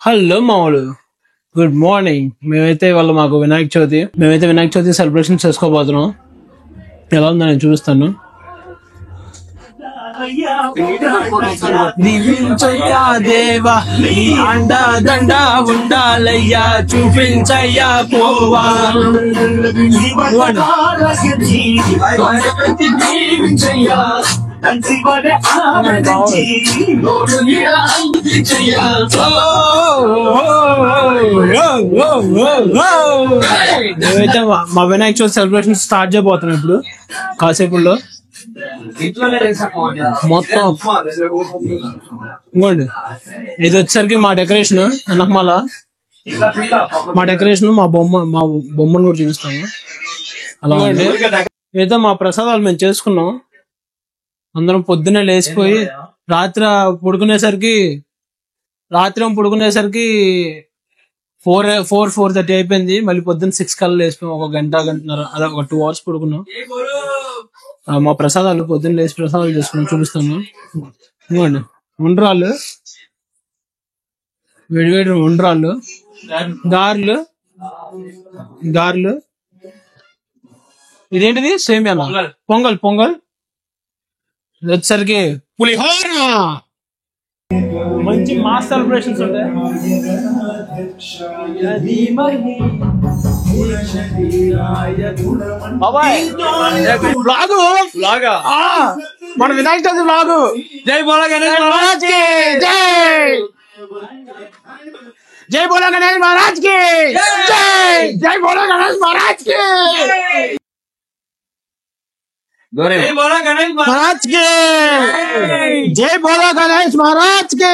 Hello మామూలు good morning. మేమైతే ఇవాళ వినాయక చవితి సెలబ్రేషన్ చేసుకోబోతున్నాం. ఎలా ఉందో నేను చూపిస్తాను. దీవించయ్యా దేవా నీ అండా దండ ఉండాలయ్యా చూపించయ్యా పోవా మేమైతే మా వినాయక చవితి సెలబ్రేషన్ స్టార్ట్ చేయబోతున్నాం ఇప్పుడు కాసేపుల్లో. మొత్తం ఇంకోండి ఇది వచ్చేసరికి మా డెకరేషన్ వెనకమాల. మా డెకరేషన్ మా బొమ్మను కూడా చూపిస్తాము. అలా అండి ఏదో మా ప్రసాదాలు మేము చేసుకున్నాం. అందరం పొద్దున్నే లేచిపోయి రాత్రి పడుకునేసరికి 4:30 అయిపోయింది. మళ్ళీ పొద్దున్న 6 కల్లా లేచిపోయాం. ఒక గంటన్నర అలా ఒక 2 hours పడుకున్నాం. మా ప్రసాదాలు పొద్దున్న లేచి ప్రసాదాలు చేసుకున్నాం, చూపిస్తాను. ఇవ్వండి ఉండ్రాళ్ళు, వేడివేడి ఉండ్రాళ్ళు, గారెలు. ఇదేంటిది? సేమియానా? పొంగల్. ఇది వచ్చేసరికి పులిహోర. మంచి మాస్ సెలబ్రేషన్స్ ఉంటాయి. మన వినాయక చవితి బ్లాగు. జై బోలో గణేష్ మహారాజ్ కి జై. జై బోలో గణేష్ మహారాజ్ కి జై. జై బోలో గణేష్ మహారాజ్ కి जय बोलो गणेश महाराज के जय. बोलो गणेश महाराज के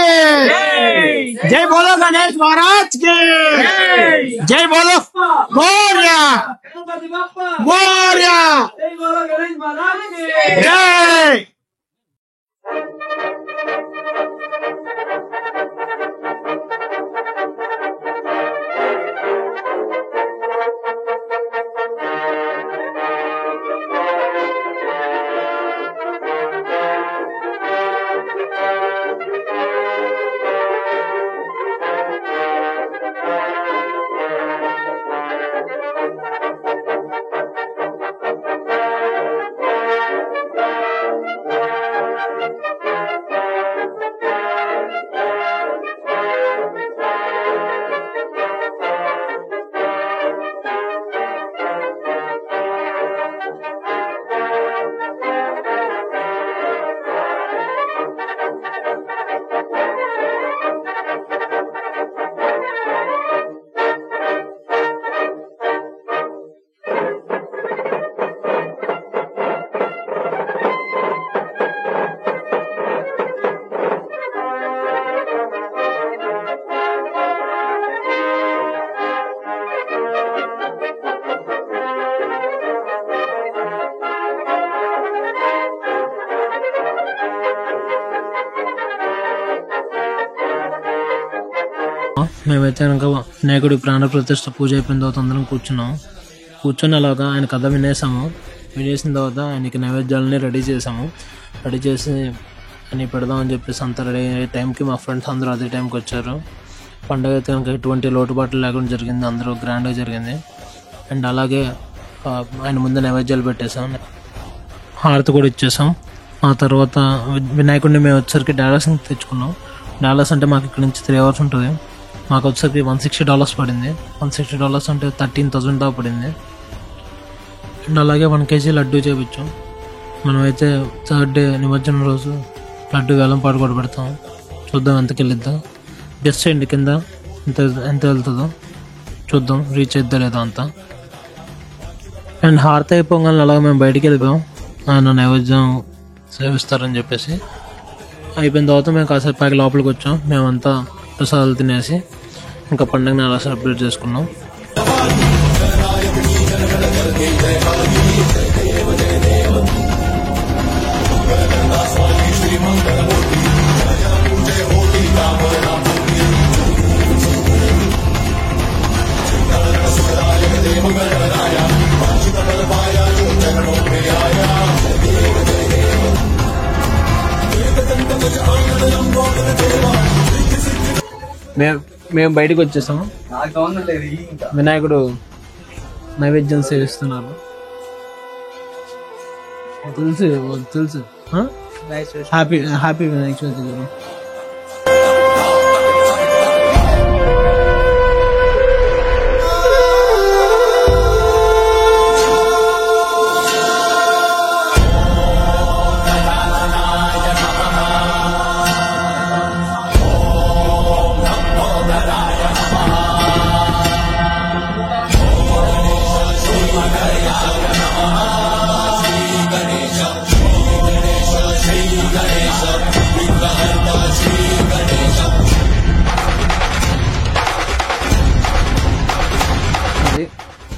जय. बोलो गणेश महाराज के जय. बोलो मोरया जय. बोलो गणेश महाराज के जय. మేమైతే కనుక వినాయకుడి ప్రాణ ప్రతిష్ఠ పూజ అయిపోయిన తర్వాత అందరం కూర్చొని అలాగా ఆయన కథ వినేసిన తర్వాత ఆయనకి నైవేద్యాలని రెడీ చేసి అని పెడదామని చెప్పేసి అంతా రెడీ అయ్యే టైంకి మా ఫ్రెండ్స్ అందరూ అదే టైంకి వచ్చారు. పండుగ అయితే కనుక ఎటువంటి లోటుబాట్లు లేకుండా జరిగింది. అందరూ గ్రాండ్గా జరిగింది. అండ్ అలాగే ఆయన ముందు నైవేద్యాలు పెట్టేసాం, హారతి కూడా ఇచ్చేసాం. ఆ తర్వాత వినాయకుడిని మేము వచ్చేసరికి డాలస్ తెచ్చుకున్నాం. డాలస్ అంటే మాకు ఇక్కడ నుంచి 3 hours ఉంటుంది. మాకు వచ్చేసరికి $160 పడింది. $160 అంటే 13,000 దాకా పడింది. అండ్ అలాగే 1 kg లడ్డు చేయించాం. మనమైతే 3rd day నిమజ్జనం రోజు లడ్డు వేలం పాటు కూడా పెడతాం. చూద్దాం ఎంతకి వెళ్ళిద్దాం. గెస్ట్ చేయండి కింద ఎంత వెళ్తుందో చూద్దాం, రీచ్ అయిద్దా లేదా అంతా. అండ్ హారతి అయిపోగానే అలాగే మేము బయటికి వెళ్ళిపోయాం. ఆయన నైవేద్యం సేవిస్తారని చెప్పేసి. అయిపోయిన తర్వాత మేము కాసేపు పైకి లోపలికి వచ్చాం. మేమంతా ప్రసాదాలు తినేసి ఇంకా పండుగని అలా సెలబ్రేట్ చేసుకున్నాం. మేము బయటకు వచ్చేసాము. వినాయకుడు నైవేద్యం సేవిస్తున్నారు. తెలుసు హ్యాపీ వినాయక చవితి గారు.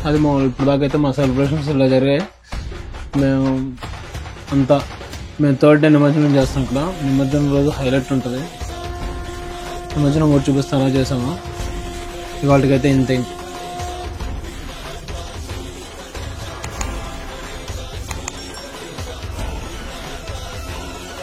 అది ఇప్పుడు దాకైతే మా సెలబ్రేషన్స్ ఇలా జరిగాయి. మేము థర్డ్ డే నిమజ్జనం చేస్తాం. ఇక్కడ నిమజ్జనం రోజు హైలైట్ ఉంటుంది. నిమజ్జనం కూడా చూపిస్తే అలా చేసాము. ఇవాళకైతే ఇంతే.